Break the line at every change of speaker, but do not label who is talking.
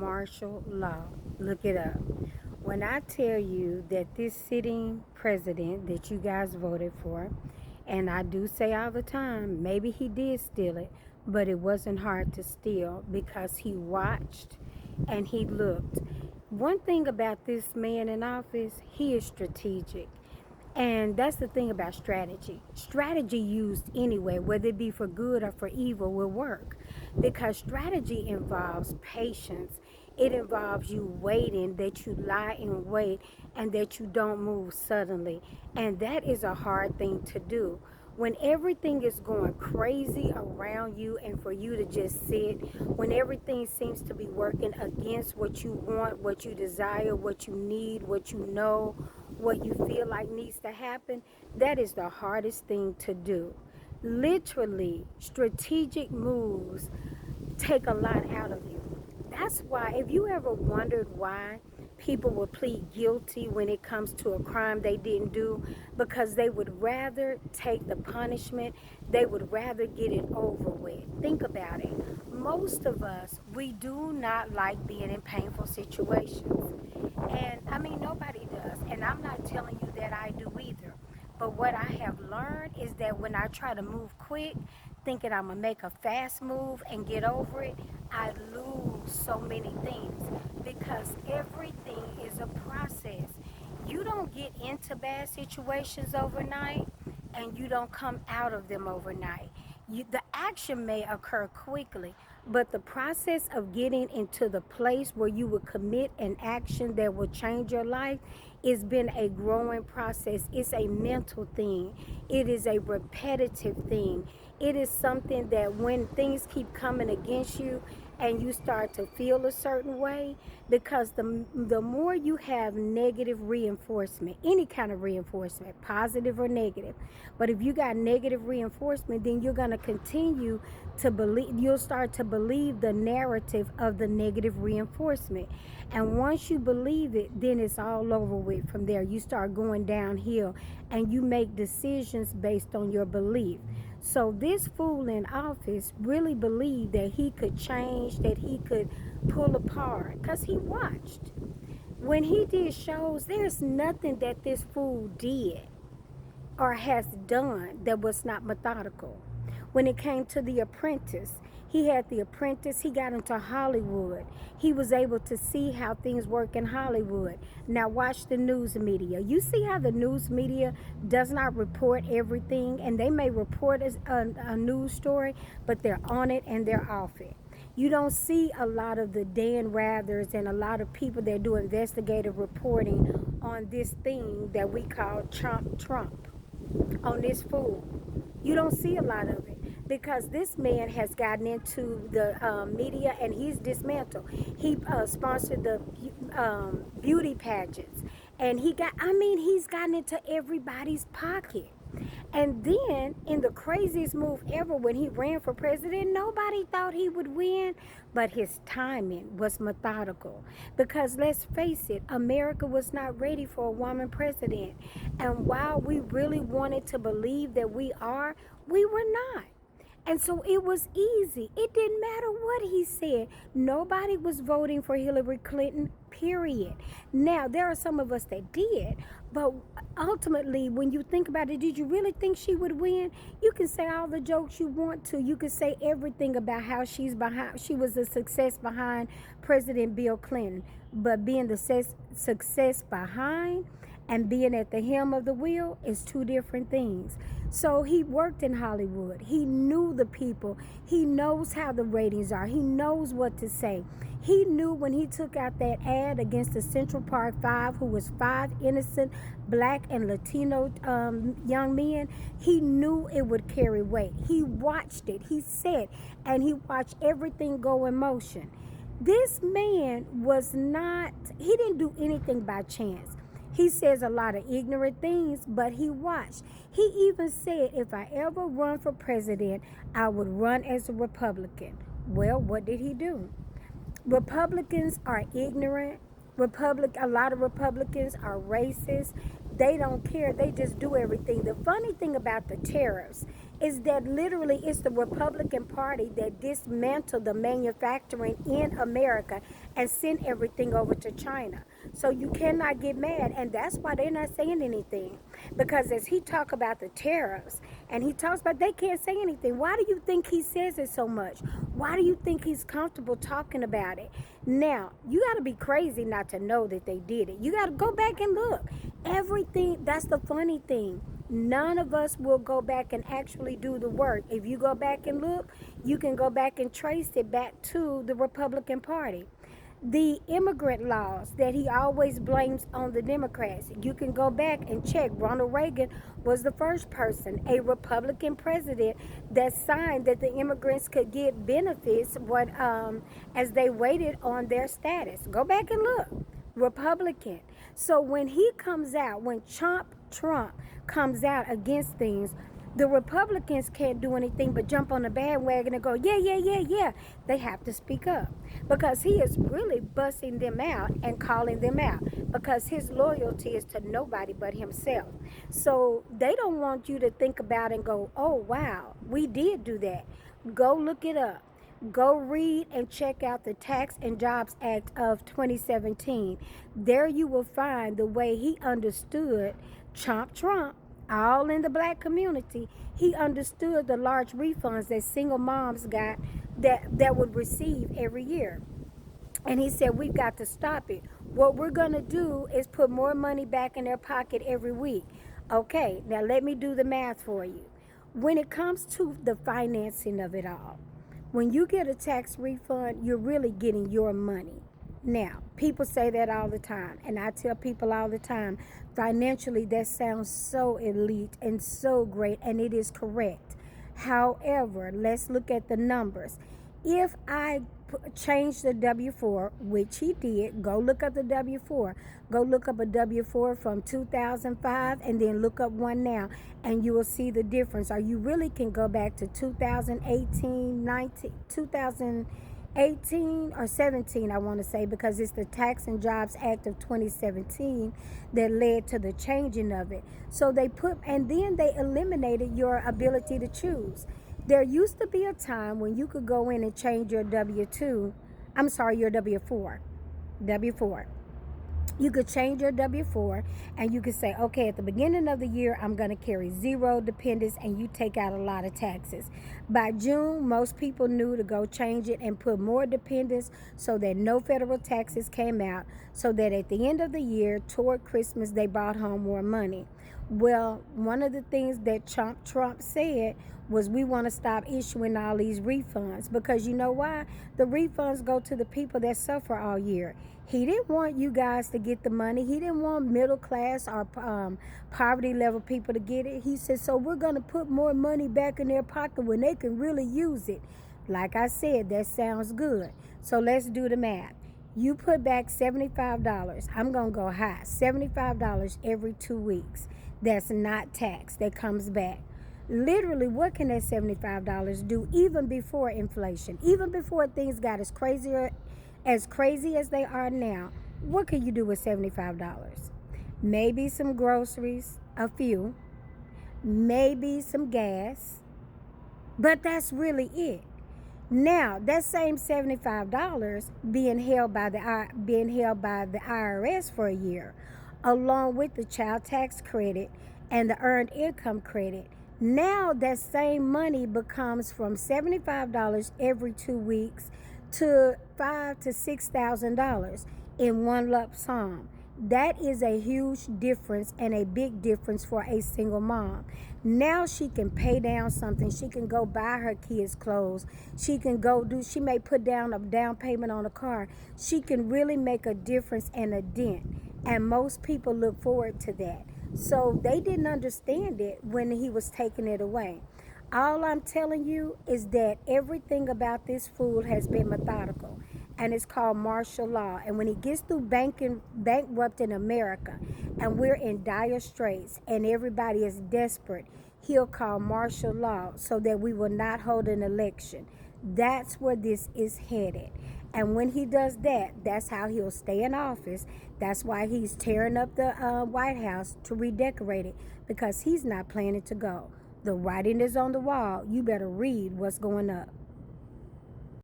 martial law. Look it up. When I tell you that this sitting president that you guys voted for, and I do say all the time, maybe he did steal it, but it wasn't hard to steal because he watched and he looked. One thing about this man in office, he is strategic. And that's the thing about strategy. Strategy used anyway, whether it be for good or for evil, will work. Because strategy involves patience. It involves you waiting, that you lie in wait, and that you don't move suddenly. And that is a hard thing to do. When everything is going crazy around you, and for you to just sit, when everything seems to be working against what you want, what you desire, what you need, what you know, what you feel like needs to happen, that is the hardest thing to do. Literally, strategic moves take a lot out of you. That's why, if you ever wondered why people will plead guilty when it comes to a crime they didn't do, because they would rather take the punishment, they would rather get it over with. Think about it. Most of us, we do not like being in painful situations. And I mean, nobody does. And I'm not telling you that I do either. But what I have learned is that when I try to move quick, thinking I'm going to make a fast move and get over it, I lose so many things because everything is a process. You don't get into bad situations overnight and you don't come out of them overnight. The action may occur quickly, but the process of getting into the place where you will commit an action that will change your life has been a growing process. It's a mental thing. It is a repetitive thing. It is something that when things keep coming against you and you start to feel a certain way, because the more you have negative reinforcement, any kind of reinforcement, positive or negative, but if you got negative reinforcement, then you're going to continue to believe, you'll start to believe the narrative of the negative reinforcement. And once you believe it, then it's all over with from there. You start going downhill and you make decisions based on your belief. So this fool in office really believed that he could change, that he could pull apart, because he watched. When he did shows, there's nothing that this fool did or has done that was not methodical. When it came to The Apprentice, he had The Apprentice, he got into Hollywood. He was able to see how things work in Hollywood. Now watch the news media. You see how the news media does not report everything, and they may report a news story, but they're on it and they're off it. You don't see a lot of the Dan Rathers and a lot of people that do investigative reporting on this thing that we call Trump, on this fool. You don't see a lot of it because this man has gotten into the media and he's dismantled. He sponsored the beauty pageants, and he's gotten into everybody's pocket. And then, in the craziest move ever, when he ran for president, nobody thought he would win, but his timing was methodical. Because let's face it, America was not ready for a woman president. And while we really wanted to believe that we are, we were not. And so it was easy. It didn't matter what he said. Nobody was voting for Hillary Clinton, period. Now, there are some of us that did, but ultimately, when you think about it, did you really think she would win? You can say all the jokes you want to. You can say everything about how she was a success behind President Bill Clinton. But being the success behind and being at the helm of the wheel is two different things. So he worked in Hollywood. He knew the people. He knows how the ratings are. He knows what to say. He knew when he took out that ad against the Central Park Five, who was 5 innocent black and Latino young men, he knew it would carry weight. He watched it. He said, and he watched everything go in motion. This man he didn't do anything by chance. He says a lot of ignorant things, but he watched. He even said, if I ever run for president, I would run as a Republican. Well, what did he do? Republicans are ignorant. A lot of Republicans are racist. They don't care. They just do everything. The funny thing about the tariffs is that literally it's the Republican Party that dismantled the manufacturing in America and sent everything over to China. So you cannot get mad, and that's why they're not saying anything. Because as he talk about the tariffs, and he talks about they can't say anything. Why do you think he says it so much? Why do you think he's comfortable talking about it? Now, you got to be crazy not to know that they did it. You got to go back and look. Everything, that's the funny thing. None of us will go back and actually do the work. If you go back and look, you can go back and trace it back to the Republican Party. The immigrant laws that he always blames on the Democrats, you can go back and check. Ronald Reagan was the first person, a Republican president, that signed that the immigrants could get benefits as they waited on their status. Go back and look. Republican. So when he comes out, when Trump comes out against things, the Republicans can't do anything but jump on the bandwagon and go, yeah, yeah, yeah, yeah. They have to speak up because he is really busting them out and calling them out because his loyalty is to nobody but himself. So they don't want you to think about and go, oh, wow, we did do that. Go look it up. Go read and check out the Tax and Jobs Act of 2017. There you will find the way he understood Trump, all in the black community. He understood the large refunds that single moms got that would receive every year. And he said, we've got to stop it. What we're going to do is put more money back in their pocket every week. Okay, now let me do the math for you. When it comes to the financing of it all, when you get a tax refund, you're really getting your money. Now, people say that all the time, and I tell people all the time, financially, that sounds so elite and so great, and it is correct. However, let's look at the numbers. If I change the W-4, which he did, go look up the W-4. Go look up a W-4 from 2005 and then look up one now, and you will see the difference. Or you really can go back to 2018 or 17, I want to say, because it's the Tax and Jobs Act of 2017 that led to the changing of it. So they and then they eliminated your ability to choose. There used to be a time when you could go in and change your your W-4. W-4. You could change your W-4 and you could say, okay, at the beginning of the year, I'm going to carry 0 dependents, and you take out a lot of taxes. By June, most people knew to go change it and put more dependents so that no federal taxes came out, so that at the end of the year, toward Christmas, they brought home more money. Well, one of the things that Trump said was, we want to stop issuing all these refunds, because you know why? The refunds go to the people that suffer all year. He didn't want you guys to get the money. He didn't want middle class or poverty level people to get it. He said, so we're going to put more money back in their pocket when they can really use it. Like I said, that sounds good. So let's do the math. You put back $75. I'm going to go high. $75 every 2 weeks. That's not tax. That comes back. Literally, what can that $75 do even before inflation? Even before things got as crazy as they are now, what can you do with $75? Maybe some groceries, a few, maybe some gas, but that's really it. Now, that same $75 being held by the IRS for a year, along with the child tax credit and the earned income credit. Now that same money becomes from $75 every 2 weeks to $5,000 to $6,000 in one lump sum. That is a huge difference and a big difference for a single mom. Now she can pay down something. She can go buy her kids clothes. She may put down a down payment on a car. She can really make a difference and a dent. And most people look forward to that. So they didn't understand it when he was taking it away. All I'm telling you is that everything about this fool has been methodical, and it's called martial law. And when he gets through bankrupting America, and we're in dire straits, and everybody is desperate, he'll call martial law so that we will not hold an election. That's where this is headed. And when he does that, that's how he'll stay in office. That's why he's tearing up the White House to redecorate it, because he's not planning to go. The writing is on the wall. You better read what's going up.